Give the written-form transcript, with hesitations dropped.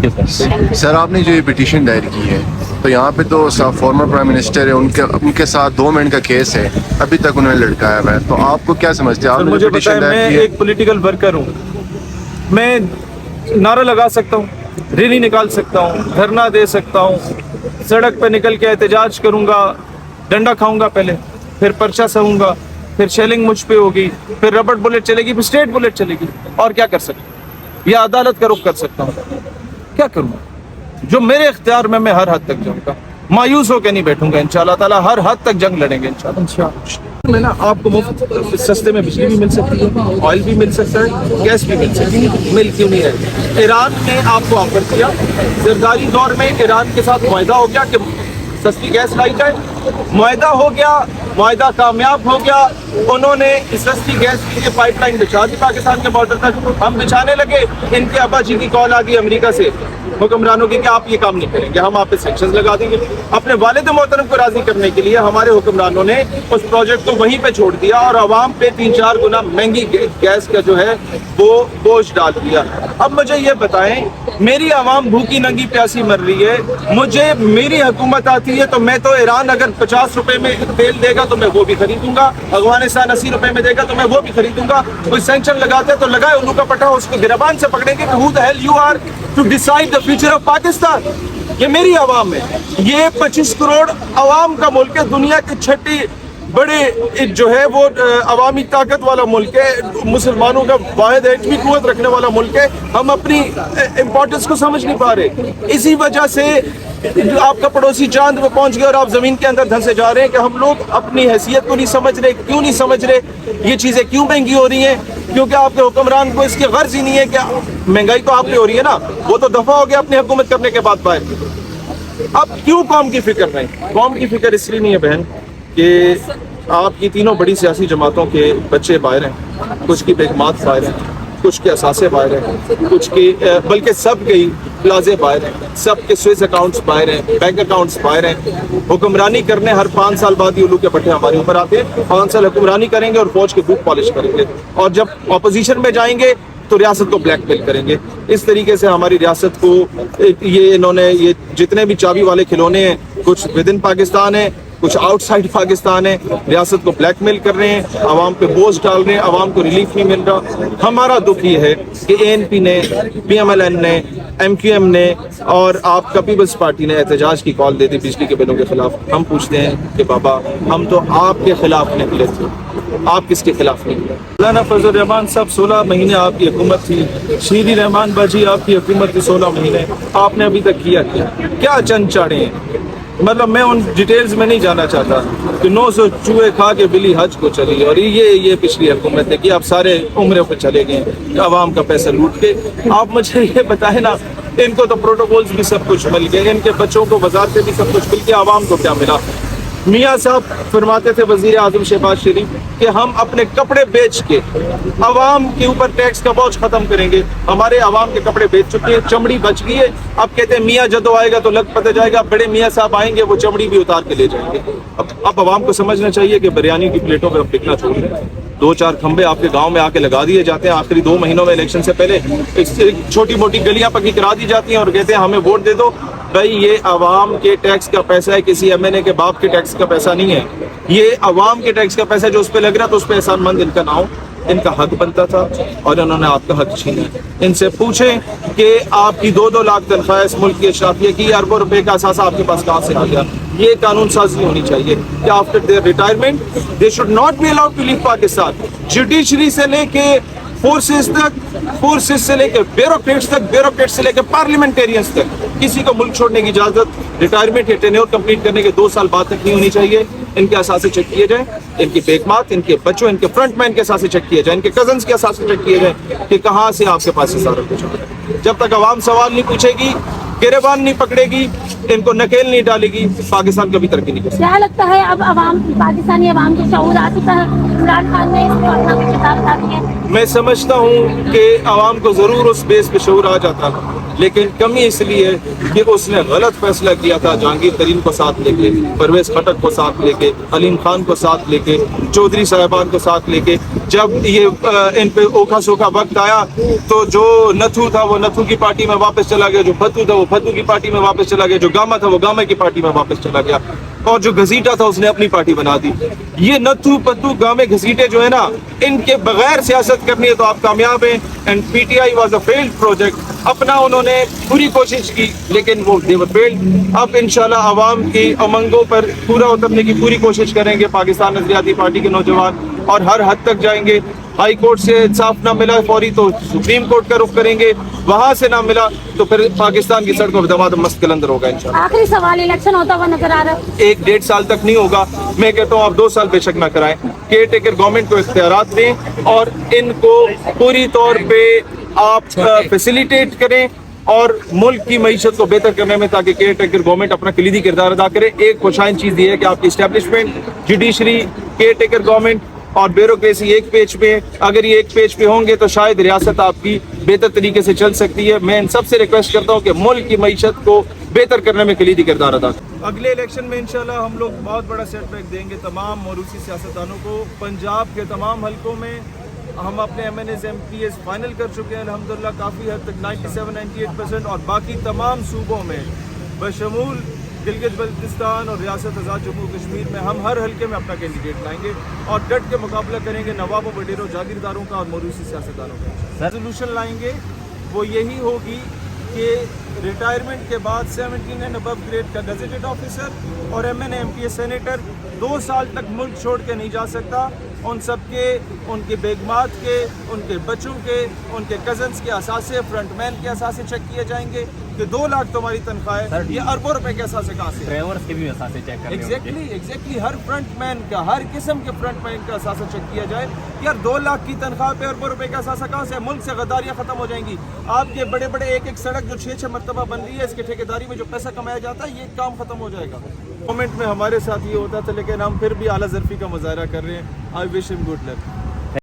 You sir. سر آپ نے جو یہ پٹیشن دائر کی ہے تو یہاں پہ تو فارمر پرائم منسٹر ہے، ان کے ساتھ 2 منٹ کا کیس ہے، ابھی تک انہوں نے لڑکایا ہوا ہے، تو آپ کو کیا سمجھتے ہیں؟ آپ نے مجھے جو پتا ہے پٹیشن میں دائر کی ہے، ایک پولیٹیکل ورکر ہوں، میں نعرہ لگا سکتا ہوں، ریلی نکال سکتا ہوں، دھرنا دے سکتا ہوں، سڑک پہ نکل کے احتجاج کروں گا، ڈنڈا کھاؤں گا پہلے، پھر پرچہ سہوں گا، پھر شیلنگ مجھ پہ ہوگی، پھر ربڑ بلٹ چلے گی، پھر اسٹیٹ بلٹ چلے گی، اور کیا کر سکتا ہوں؟ یا عدالت کا رخ کر سکتا ہوں. کیا کروں؟ جو میرے اختیار میں ہر حد تک جاؤں گا، مایوس ہو کے نہیں بیٹھوں گا، انشاءاللہ تعالیٰ ہر حد تک جنگ لڑیں گے انشاءاللہ. میں نا آپ کو مفت سستے میں بجلی بھی مل سکتی ہے، آئل بھی مل سکتا ہے، گیس بھی مل سکتی ہے. مل کیوں نہیں ہے؟ ایران نے آپ کو آفر کیا، زرداری دور میں ایران کے ساتھ معاہدہ ہو گیا کہ سستی گیس لائی جائے، معاہدہ ہو گیا، معاہدہ کامیاب ہو گیا، انہوں نے سستی گیس کے لیے پائپ لائن بچھا دی پاکستان کے بارڈر تک، ہم بچھانے لگے، ان کے ابا جی کی کال آ گئی امریکہ سے حکمرانوں کی کہ آپ یہ کام نہیں کریں گے، ہم آپ پہ سینکشنز لگا دیں گے. اپنے والد محترم کو راضی کرنے کے لیے ہمارے حکمرانوں نے اس پروجیکٹ کو وہیں پہ چھوڑ دیا اور عوام پہ 3-4 گنا مہنگی گیس کا جو ہے وہ بوجھ ڈال دیا. اب مجھے یہ بتائیں، میری عوام بھوکی ننگی پیاسی مر رہی ہے، مجھے میری حکومت آتی ہے تو میں تو ایران اگر 50 روپے میں تیل دے گا تو میں وہ بھی خریدوں گا، افغانستان 80 روپے میں دے گا تو میں وہ بھی خریدوں گا. کوئی سینکشن لگاتے تو لگائے، الو کا پٹا اس کو گربان سے پکڑیں گے کہ who the hell you are to decide the future of Pakistan. یہ میری عوام ہے، یہ 25 کروڑ عوام کا ملک ہے، دنیا کی 6ٹی بڑے جو ہے وہ عوامی طاقت والا ملک ہے، مسلمانوں کا واحد ایٹمی قوت رکھنے والا ملک ہے. ہم اپنی امپورٹنس کو سمجھ نہیں پا رہے، اسی وجہ سے آپ کا پڑوسی چاند پہ پہنچ گیا اور آپ زمین کے اندر دھنسے جا رہے ہیں کہ ہم لوگ اپنی حیثیت کو نہیں سمجھ رہے. کیوں نہیں سمجھ رہے؟ یہ چیزیں کیوں مہنگی ہو رہی ہیں؟ کیونکہ آپ کے حکمران کو اس کی غرض ہی نہیں ہے کہ مہنگائی تو آپ پہ ہو رہی ہے نا، وہ تو دفعہ ہو گیا اپنی حکومت کرنے کے بعد باہر. اب کیوں قوم کی فکر نہیں؟ قوم کی فکر اس لیے نہیں ہے بہن کہ آپ کی تینوں بڑی سیاسی جماعتوں کے بچے باہر ہیں، کچھ کی بیگمات باہر ہیں، کچھ کے اثاثے باہر ہیں، کچھ کی بلکہ سب کے پلازے باہر ہیں، سب کے سوئس اکاؤنٹس باہر ہیں، بینک اکاؤنٹس باہر ہیں. حکمرانی کرنے ہر 5 سال بعد یہ الو کے پٹھے ہمارے اوپر آتے ہیں. 5 سال حکمرانی کریں گے اور فوج کے بوٹ پالش کریں گے، اور جب اپوزیشن میں جائیں گے تو ریاست کو بلیک میل کریں گے. اس طریقے سے ہماری ریاست کو یہ انہوں نے یہ جتنے بھی چابی والے کھلونے ہیں، کچھ ود ان پاکستان ہیں، کچھ آؤٹ سائڈ پاکستان ہے، ریاست کو بلیک میل کر رہے ہیں، عوام پہ بوجھ ڈال رہے ہیں، عوام کو ریلیف نہیں مل رہا. ہمارا دکھ یہ ہے کہ ANP نے، PMLN نے، MQM نے اور آپ کا پیپلز پارٹی نے احتجاج کی کال دے دی بجلی کے بلوں کے خلاف. ہم پوچھتے ہیں کہ بابا ہم تو آپ کے خلاف نکلے تھے، آپ کس کے خلاف نکلے؟ مولانا فضل الرحمان صاحب 16 مہینے آپ کی حکومت تھی، شیری رحمان باجی آپ کی حکومت تھی 16 مہینے، آپ نے ابھی تک کیا چند چاڑے ہیں؟ مطلب میں ان ڈیٹیلز میں نہیں جانا چاہتا کہ 900 چوہے کھا کے بلی حج کو چلی، اور یہ پچھلی حکومت ہے کہ آپ سارے عمرے پہ چلے گئے عوام کا پیسہ لوٹ کے. آپ مجھے یہ بتائیں نا، ان کو تو پروٹوکولز بھی سب کچھ مل گئے، ان کے بچوں کو وزارتیں بھی سب کچھ مل گیا، عوام کو کیا ملا؟ میاں صاحب فرماتے تھے وزیر اعظم شہباز شریف کہ ہم اپنے کپڑے بیچ کے عوام کے اوپر ٹیکس کا بوجھ ختم کریں گے. ہمارے عوام کے کپڑے بیچ چکے ہیں، چمڑی بچ گئی ہے. اب کہتے ہیں میاں جدو آئے گا تو لگ پتہ جائے گا، بڑے میاں صاحب آئیں گے وہ چمڑی بھی اتار کے لے جائیں گے. اب عوام کو سمجھنا چاہیے کہ بریانی کی پلیٹوں پہ اب بکنا چھوڑ دیں. 2-4 کھمبے آپ کے گاؤں میں آ کے لگا دیے جاتے ہیں آخری 2 مہینوں میں الیکشن سے پہلے، چھوٹی موٹی گلیاں پکی کرا دی جاتی ہیں اور کہتے ہیں ہمیں ووٹ دے دو. بھائی یہ عوام کے ٹیکس کا پیسہ ہے، کسی MNA کے باپ کے ٹیکس کا پیسہ نہیں ہے. یہ عوام کے ٹیکس کا پیسہ جو اس پہ لگ رہا تو اس پہ احسان مند ان کا نہ ہو. ان کا حق بنتا تھا اور انہوں نے آپ کا حق چھینا. ان سے پوچھیں کہ آپ کی 2-2 لاکھ تنخواہ اس ملک کے اشرافیہ کی، اربوں روپے کا اثاثہ آپ کے پاس کہاں سے آ گیا؟ یہ قانون سازی ہونی چاہیے کہ after their retirement they should not be allowed to leave Pakistan. Judiciary سے لے کے فورسز سے لے کے بیوروکریٹس تک، بیوروکریٹ سے لے کے پارلیمنٹیرینز تک کسی کو ملک چھوڑنے کی اجازت ریٹائرمنٹ یا ٹینیور کمپلیٹ کرنے کے 2 سال بعد تک نہیں ہونی چاہیے. ان کے اثاثے چیک کیے جائیں، ان کی بیگمات، ان کے بچوں، ان کے فرنٹ مین کے اثاثے چیک کیے جائیں، ان کے کزنز کے اثاثے چیک کیے جائیں کہ کہاں سے آپ کے پاس یہ سارا کچھ آ رہا ہے. جب تک عوام سوال نہیں پوچھے گی، گریبان نہیں پکڑے گی، ان کو نکیل نہیں ڈالے گی، پاکستان کبھی ترقی نہیں کر سکتا. کیا لگتا ہے اب پاکستانی عوام کو شعور آ چکا ہے؟ عمران خان نے اس کو اپنا کچھ کتاب بتا دی ہے. میں سمجھتا ہوں کہ عوام کو ضرور اس بیس پہ شعور آ جاتا لیکن کمی اس لیے کہ اس نے غلط فیصلہ کیا تھا جہانگیر ترین کو ساتھ لے کے، پرویز خٹک کو ساتھ لے کے، علیم خان کو ساتھ لے کے، چودھری صاحبان کو ساتھ لے کے. جب یہ ان پہ اوکھا سوکھا وقت آیا تو جو نتھو تھا وہ نتھو کی پارٹی میں واپس چلا گیا، جو بھتو تھا وہ بھتو کی پارٹی میں واپس چلا گیا، جو گاما تھا وہ گاما کی پارٹی میں واپس چلا گیا، اور جو گھسیٹا تھا اس نے اپنی پارٹی بنا دی. یہ نتھو پتو گامے گھسیٹے جو ہے نا، ان کے بغیر سیاست کرنی ہے تو آپ کامیاب ہیں. And P T I was a field project. اپنا انہوں نے پوری کوشش کی لیکن وہ دے ور فیلڈ. اب انشاءاللہ عوام کی امنگوں پر پورا اترنے کی پوری کوشش کریں گے. پاکستان نظریاتی پارٹی کے نوجوان اور ہر حد تک جائیں گے. ہائی کورٹ سے انصاف نہ ملا فوری تو سپریم کورٹ کا رخ کریں گے، وہاں سے نہ ملا تو پھر پاکستان کی سڑکوں پہ دمادم مست قلندر ہوگا انشاءاللہ. آخری سوال، الیکشن ہوتا ہوا نظر آ رہا ہے؟ 1-1.5 سال تک نہیں ہوگا. میں کہتا ہوں آپ 2 سال بے شک نہ کرائیں. کیئر ٹیکر گورنمنٹ کو اختیارات دیں اور ان کو پوری طور پہ آپ فیسیلیٹیٹ کریں اور ملک کی معیشت کو بہتر کرنے میں، تاکہ کیئر ٹیکر گورنمنٹ اپنا کلیدی کردار ادا کرے. ایک خوشائن چیز یہ ہے کہ آپ کی establishment, judiciary, care taker government اور بیوروکریسی ایک پیج پہ. اگر یہ ایک پیج پہ ہوں گے تو شاید ریاست آپ کی بہتر طریقے سے چل سکتی ہے. میں ان سب سے ریکویسٹ کرتا ہوں کہ ملک کی معیشت کو بہتر کرنے میں کلیدی کردار ادا کریں. اگلے الیکشن میں انشاءاللہ ہم لوگ بہت بڑا سیٹ بیک دیں گے تمام موروثی سیاستدانوں کو. پنجاب کے تمام حلقوں میں ہم اپنے M N As M P As final کر چکے ہیں الحمدللہ کافی حد تک 97-98%. اور باقی تمام صوبوں میں بشمول گلگت بلتستان اور ریاست آزاد جموں کشمیر میں ہم ہر حلقے میں اپنا کینڈیڈیٹ لائیں گے اور ڈٹ کے مقابلہ کریں گے نوابوں، وڈیروں، جاگیرداروں کا اور موروثی سیاستدانوں کا. ریزولوشن لائیں گے وہ یہی ہوگی کہ ریٹائرمنٹ کے بعد 17 اینڈ ابو گریڈ کا گزیٹڈ آفیسر اور M N A M P A senator 2 سال تک ملک چھوڑ کے نہیں جا سکتا. ان سب کے، ان کے بیگمات کے، ان کے بچوں کے، ان کے کزنس کے اثاثے، فرنٹ مین کے اثاثے چیک کیے جائیں گے کہ 2 لاکھ تمہاری تنخواہ ہے، یہ اربوں روپے کے اثاثے کہاں سے؟ ڈرائیورز کے بھی اثاثے چیک کرنے ہوں گے. ایگزیکٹلی ہر فرنٹ مین کا، ہر قسم کے فرنٹ مین کا اثاثہ چیک کیا جائے. یار 2 لاکھ کی تنخواہ پہ اربوں روپے کا اثاثہ کہاں سے؟ ملک سے غداریاں ختم ہو جائیں گی. آپ کے بڑے بڑے ایک سڑک جو 6 مرتبہ بن رہی ہے، اس کے ٹھیکیداری میں جو پیسہ کمایا جاتا ہے، یہ کام ختم ہو جائے گا. گورنمنٹ میں ہمارے ساتھ یہ ہوتا تھا لیکن ہم پھر بھی اعلیٰ ظرفی کا مظاہرہ کر رہے ہیں. آئی وش ہم گڈ لک.